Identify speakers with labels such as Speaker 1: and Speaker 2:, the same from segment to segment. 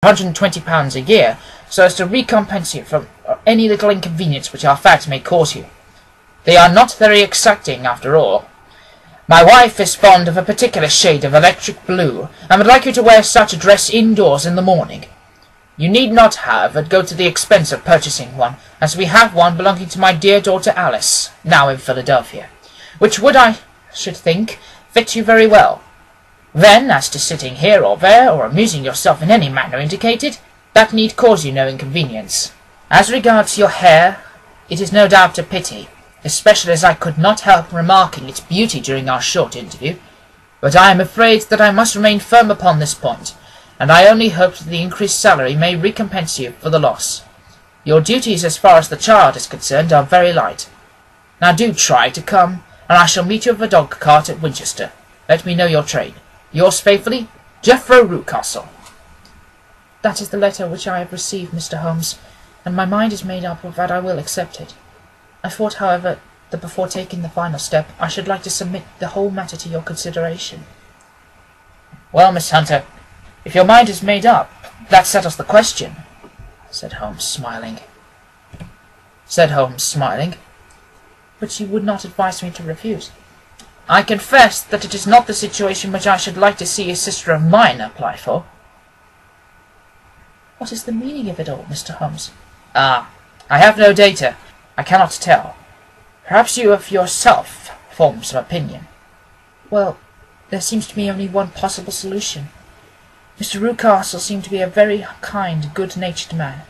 Speaker 1: £120 a year, so as to recompense you for any little inconvenience which our fact may cause you. They are not very exacting, after all. My wife is fond of a particular shade of electric blue, and would like you to wear such a dress indoors in the morning. You need not, however, go to the expense of purchasing one, as we have one belonging to my dear daughter Alice, now in Philadelphia, which would, I should think, fit you very well. Then, as to sitting here or there, or amusing yourself in any manner indicated, that need cause you no inconvenience. As regards your hair, it is no doubt a pity, especially as I could not help remarking its beauty during our short interview, but I am afraid that I must remain firm upon this point, and I only hope that the increased salary may recompense you for the loss. Your duties as far as the child is concerned are very light. Now do try to come, and I shall meet you at the dog-cart at Winchester. Let me know your train. Yours faithfully, Jethro Rucastle.
Speaker 2: That is the letter which I have received, Mr. Holmes, and my mind is made up that I will accept it. I thought, however, that before taking the final step, I should like to submit the whole matter to your consideration.
Speaker 1: Well, Miss Hunter, if your mind is made up, that settles the question, said Holmes, smiling.
Speaker 2: But you would not advise me to refuse.
Speaker 1: I confess that it is not the situation which I should like to see a sister of mine apply for.
Speaker 2: What is the meaning of it all, Mr. Holmes?
Speaker 1: I have no data. I cannot tell. Perhaps you have yourself formed some opinion.
Speaker 2: Well, there seems to me only one possible solution. Mr. Rucastle seemed to be a very kind, good-natured man.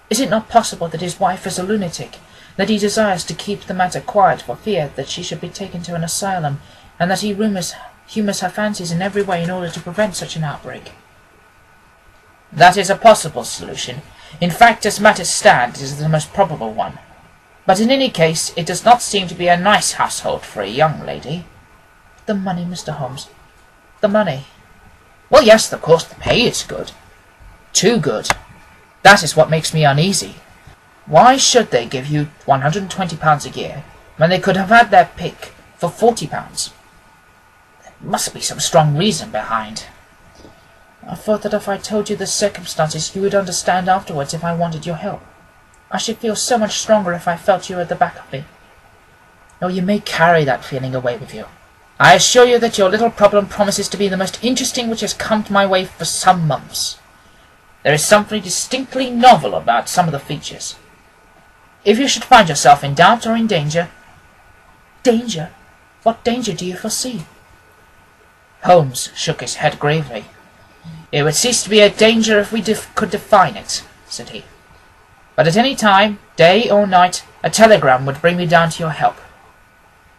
Speaker 2: Is it not possible that his wife is a lunatic, that he desires to keep the matter quiet for fear that she should be taken to an asylum, and that he humours her fancies in every way in order to prevent such an outbreak?
Speaker 1: That is a possible solution. In fact, as matters stand, it is the most probable one. But in any case, it does not seem to be a nice household for a young lady.
Speaker 2: The money, Mr. Holmes. The money.
Speaker 1: Well, yes, of course, the pay is good. Too good. That is what makes me uneasy. Why should they give you £120 a year, when they could have had their pick for £40? There must be some strong reason behind.
Speaker 2: I thought that if I told you the circumstances, you would understand afterwards if I wanted your help. I should feel so much stronger if I felt you at the back of me.
Speaker 1: Oh, you may carry that feeling away with you. I assure you that your little problem promises to be the most interesting which has come to my way for some months. There is something distinctly novel about some of the features. If you should find yourself in doubt or in danger...
Speaker 2: Danger? What danger do you foresee?
Speaker 1: Holmes shook his head gravely. It would cease to be a danger if we could define it, said he. But at any time, day or night, a telegram would bring me down to your help.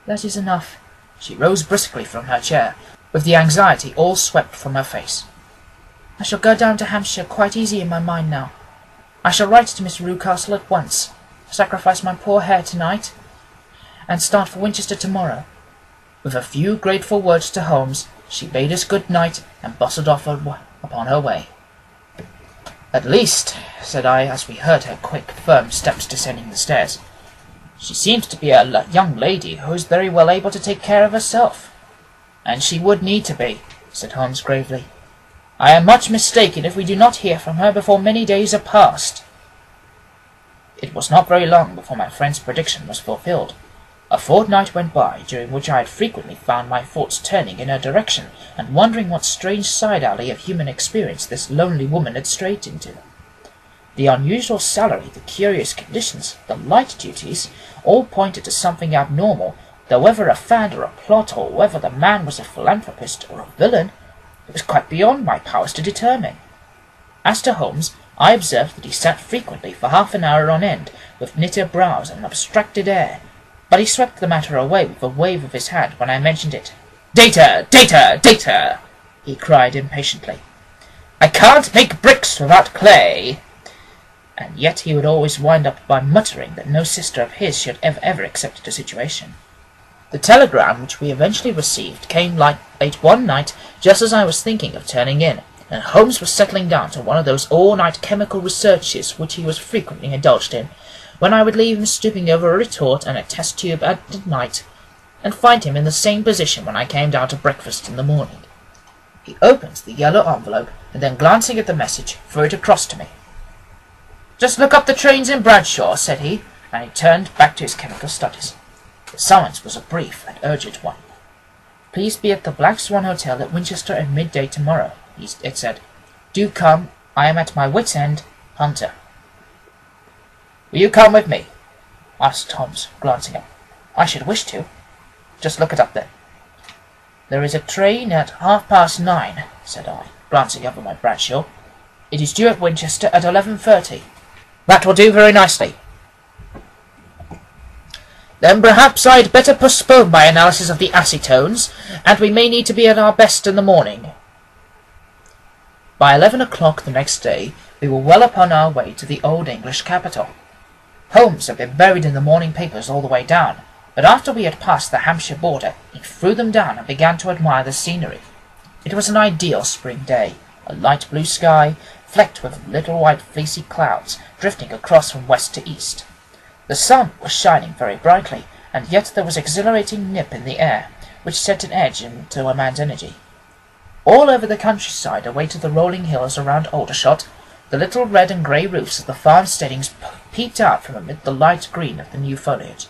Speaker 2: That is enough.
Speaker 1: She rose briskly from her chair, with the anxiety all swept from her face.
Speaker 2: I shall go down to Hampshire quite easy in my mind now. I shall write to Miss Rucastle at once, sacrifice my poor hair tonight, and start for Winchester tomorrow.
Speaker 1: With a few grateful words to Holmes, she bade us good night and bustled off upon her way. At least, said I, as we heard her quick, firm steps descending the stairs, she seems to be a young lady who is very well able to take care of herself. And she would need to be, said Holmes gravely. I am much mistaken if we do not hear from her before many days are past. It was not very long before my friend's prediction was fulfilled. A fortnight went by, during which I had frequently found my thoughts turning in her direction, and wondering what strange side-alley of human experience this lonely woman had strayed into. The unusual salary, the curious conditions, the light duties, all pointed to something abnormal, though whether a fad or a plot, or whether the man was a philanthropist or a villain, it was quite beyond my powers to determine. As to Holmes, I observed that he sat frequently for half an hour on end, with knitted brows and an abstracted air, but he swept the matter away with a wave of his hand when I mentioned it. "Data! Data! Data!" he cried impatiently. "I can't make bricks without clay!" And yet he would always wind up by muttering that no sister of his should ever accept the situation. The telegram which we eventually received came late one night, just as I was thinking of turning in, and Holmes was settling down to one of those all-night chemical researches which he was frequently indulged in, when I would leave him stooping over a retort and a test tube at night, and find him in the same position when I came down to breakfast in the morning. He opened the yellow envelope and then glancing at the message, threw it across to me. "Just look up the trains in Bradshaw," said he, and he turned back to his chemical studies. The summons was a brief and urgent one. "Please be at the Black Swan Hotel at Winchester at midday tomorrow," it said. "Do come. I am at my wit's end. Hunter." "Will you come with me?" asked Holmes, glancing up. "I should wish to." "Just look it up then." "There is a train at 9:30, said I, glancing up at my Bradshaw. "It is due at Winchester at 11:30. "That will do very nicely." "Then perhaps I had better postpone my analysis of the acetones, and we may need to be at our best in the morning." By 11 o'clock the next day we were well upon our way to the old English capital. Holmes had been buried in the morning papers all the way down, but after we had passed the Hampshire border he threw them down and began to admire the scenery. It was an ideal spring day, a light blue sky, flecked with little white fleecy clouds drifting across from west to east. The sun was shining very brightly, and yet there was exhilarating nip in the air, which set an edge into a man's energy. All over the countryside, away to the rolling hills around Aldershot, the little red and grey roofs of the farm steadings peeped out from amid the light green of the new foliage.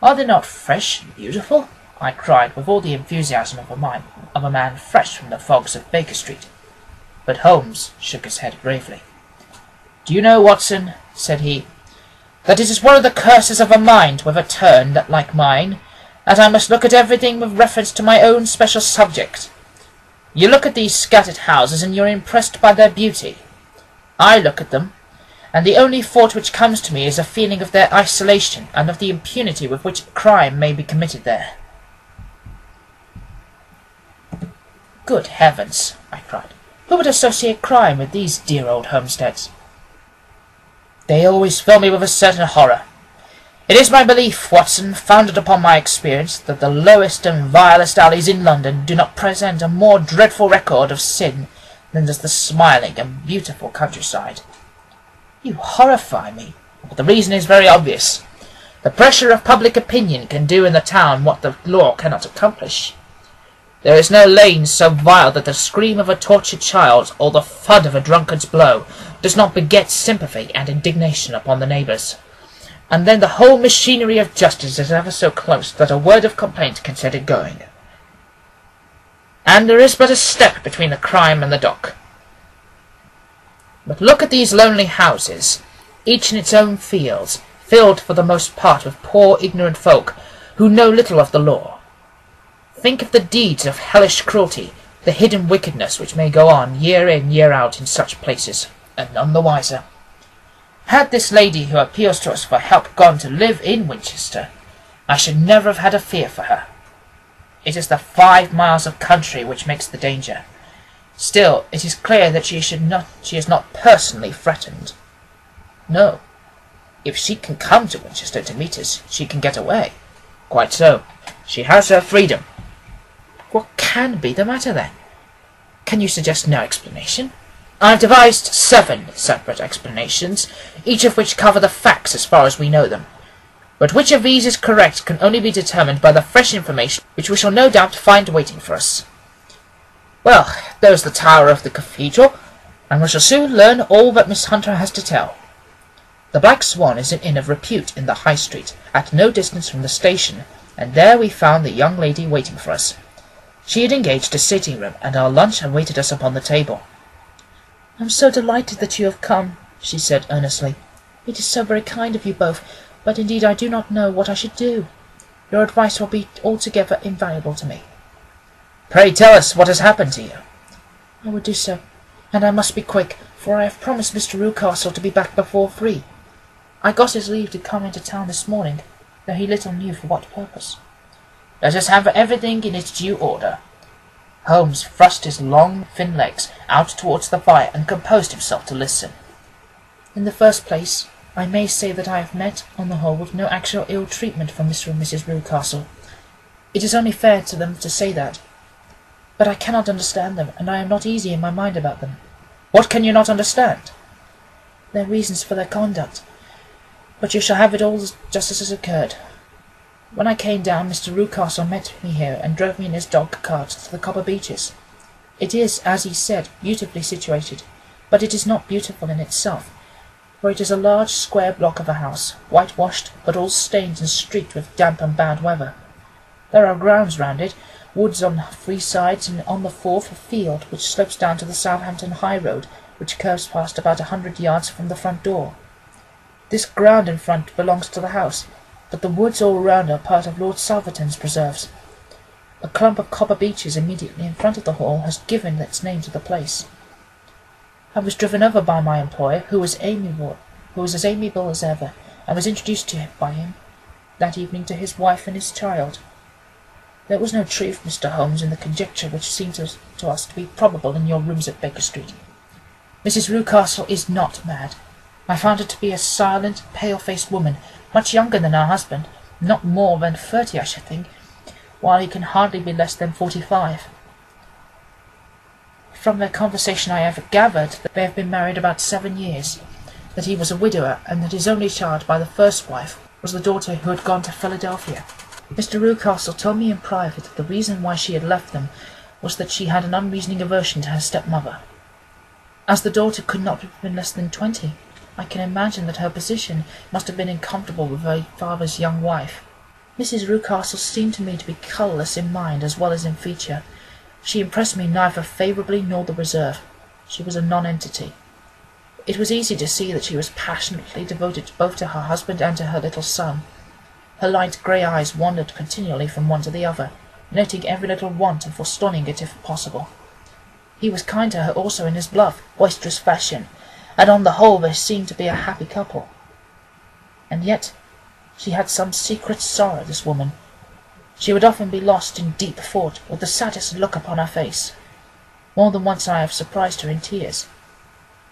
Speaker 1: "Are they not fresh and beautiful?" I cried, with all the enthusiasm of a man fresh from the fogs of Baker Street. But Holmes shook his head gravely. "Do you know, Watson," said he, "that it is one of the curses of a mind with a turn that like mine, that I must look at everything with reference to my own special subject. You look at these scattered houses and you are impressed by their beauty. I look at them, and the only thought which comes to me is a feeling of their isolation and of the impunity with which crime may be committed there." "Good heavens!" I cried. "Who would associate crime with these dear old homesteads?" "They always fill me with a certain horror. It is my belief, Watson, founded upon my experience, that the lowest and vilest alleys in London do not present a more dreadful record of sin than does the smiling and beautiful countryside." "You horrify me." "But the reason is very obvious. The pressure of public opinion can do in the town what the law cannot accomplish. There is no lane so vile that the scream of a tortured child or the thud of a drunkard's blow does not beget sympathy and indignation upon the neighbours. And then the whole machinery of justice is ever so close that a word of complaint can set it going. And there is but a step between the crime and the dock. But look at these lonely houses, each in its own fields, filled for the most part with poor ignorant folk who know little of the law. Think of the deeds of hellish cruelty, the hidden wickedness which may go on year in, year out in such places, and none the wiser. Had this lady who appeals to us for help gone to live in Winchester, I should never have had a fear for her. It is the 5 miles of country which makes the danger. Still, it is clear that she is not personally threatened. No. If she can come to Winchester to meet us, she can get away. Quite so. She has her freedom. What can be the matter, then? Can you suggest no explanation? I have devised 7 separate explanations, each of which cover the facts as far as we know them. But which of these is correct can only be determined by the fresh information which we shall no doubt find waiting for us. Well, there is the tower of the cathedral, and we shall soon learn all that Miss Hunter has to tell. The Black Swan is an inn of repute in the High Street, at no distance from the station, and there we found the young lady waiting for us. She had engaged a sitting-room, and our lunch awaited us upon the table. "I am so delighted that you have come," she said earnestly. "It is so very kind of you both, but indeed I do not know what I should do. Your advice will be altogether invaluable to me." "Pray tell us what has happened to you." "I will do so, and I must be quick, for I have promised Mr. Rucastle to be back before 3. I got his leave to come into town this morning, though he little knew for what purpose." "Let us have everything in its due order." Holmes thrust his long, thin legs out towards the fire and composed himself to listen. "In the first place, I may say that I have met, on the whole, with no actual ill treatment from Mr. and Mrs. Rucastle. It is only fair to them to say that. But I cannot understand them, and I am not easy in my mind about them." "What can you not understand?" "Their reasons for their conduct. But you shall have it all just as it occurred. When I came down, Mr. Rucastle met me here and drove me in his dog-cart to the Copper Beeches.
Speaker 2: It is, as he said, beautifully situated, but it is not beautiful in itself, for it is a large square block of a house, whitewashed, but all stained and streaked with damp and bad weather. There are grounds round it, woods on 3 sides, and on the 4th a field which slopes down to the Southampton high road, which curves past about 100 yards from the front door. This ground in front belongs to the house, but the woods all round are part of Lord Salverton's preserves. A clump of copper beeches immediately in front of the hall has given its name to the place. I was driven over by my employer, who was as amiable as ever, and was introduced by him that evening to his wife and his child. There was no truth, Mr. Holmes, in the conjecture which seemed to us to be probable in your rooms at Baker Street. Mrs. Rucastle is not mad. I found her to be a silent, pale-faced woman, much younger than her husband, not more than 30, I should think, while he can hardly be less than 45. From their conversation I have gathered that they have been married about 7 years, that he was a widower, and that his only child by the first wife was the daughter who had gone to Philadelphia. Mr. Rucastle told me in private that the reason why she had left them was that she had an unreasoning aversion to her stepmother. As the daughter could not have been less than 20, I can imagine that her position must have been incomfortable with her father's young wife. Mrs. Rucastle seemed to me to be colourless in mind as well as in feature. She impressed me neither favourably nor the reserve. She was a nonentity. It was easy to see that she was passionately devoted both to her husband and to her little son. Her light grey eyes wandered continually from one to the other, noting every little want and forestalling it if possible. He was kind to her also in his bluff, boisterous fashion, and on the whole they seemed to be a happy couple. And yet she had some secret sorrow, this woman. She would often be lost in deep thought, with the saddest look upon her face. More than once I have surprised her in tears.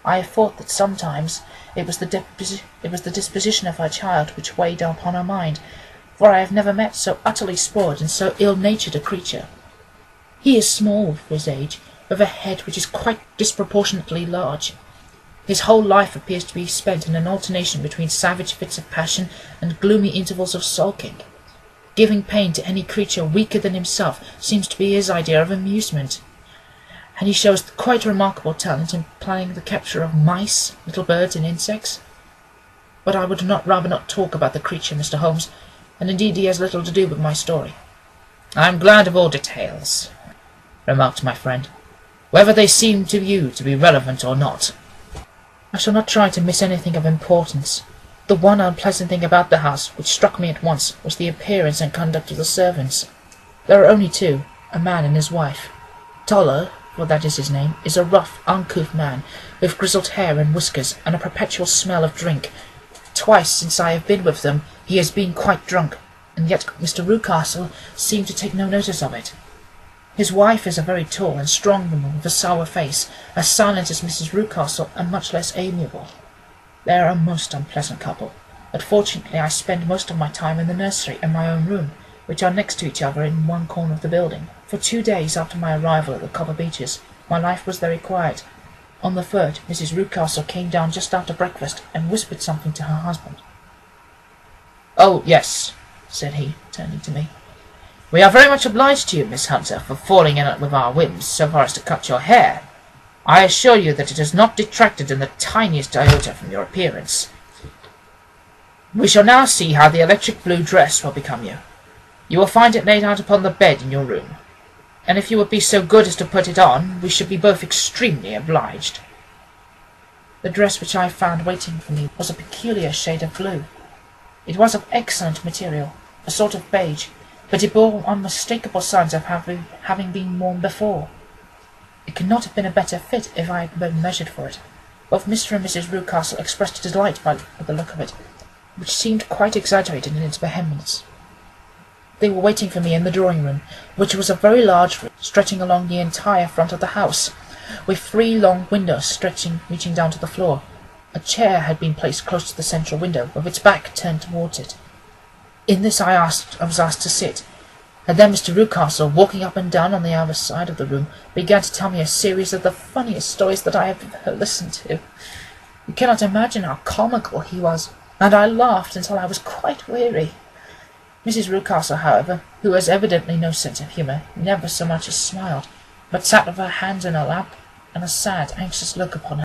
Speaker 2: I have thought that sometimes it was the disposition of her child which weighed upon her mind, for I have never met so utterly spoiled and so ill-natured a creature. He is small for his age, with a head which is quite disproportionately large. His whole life appears to be spent in an alternation between savage fits of passion and gloomy intervals of sulking. Giving pain to any creature weaker than himself seems to be his idea of amusement, and he shows quite remarkable talent in planning the capture of mice, little birds, and insects. But I would rather not talk about the creature, Mr. Holmes, and indeed he has little to do with my story.
Speaker 1: I am glad of all details, remarked my friend, whether they seem to you to be relevant or not.
Speaker 2: I shall not try to miss anything of importance. The one unpleasant thing about the house which struck me at once was the appearance and conduct of the servants. There are only 2, a man and his wife. Toller, for that is his name, is a rough, uncouth man, with grizzled hair and whiskers, and a perpetual smell of drink. Twice since I have been with them he has been quite drunk, and yet Mr. Rucastle seemed to take no notice of it. His wife is a very tall and strong woman with a sour face, as silent as Mrs. Rucastle, and much less amiable. They are a most unpleasant couple, but fortunately I spend most of my time in the nursery and my own room, which are next to each other in one corner of the building. For 2 days after my arrival at the Copper Beeches, my life was very quiet. On the 3rd, Mrs. Rucastle came down just after breakfast and whispered something to her husband.
Speaker 1: "Oh, yes," said he, turning to me. "We are very much obliged to you, Miss Hunter, for falling in with our whims so far as to cut your hair. I assure you that it has not detracted in the tiniest iota from your appearance. We shall now see how the electric blue dress will become you. You will find it laid out upon the bed in your room, and if you would be so good as to put it on, we should be both extremely obliged." The dress which I found waiting for me was a peculiar shade of blue. It was of excellent material, a sort of beige, but it bore unmistakable signs of having been worn before. It could not have been a better fit if I had been measured for it. Both Mr. and Mrs. Rucastle expressed delight by the look of it, which seemed quite exaggerated in its vehemence. They were waiting for me in the drawing-room, which was a very large room, stretching along the entire front of the house, with 3 long windows reaching down to the floor. A chair had been placed close to the central window, with its back turned towards it. In this I was asked to sit, and then Mr. Rucastle, walking up and down on the other side of the room, began to tell me a series of the funniest stories that I have ever listened to. You cannot imagine how comical he was, and I laughed until I was quite weary. Mrs. Rucastle, however, who has evidently no sense of humour, never so much as smiled,
Speaker 2: but sat with her hands in her lap, and a sad, anxious look upon her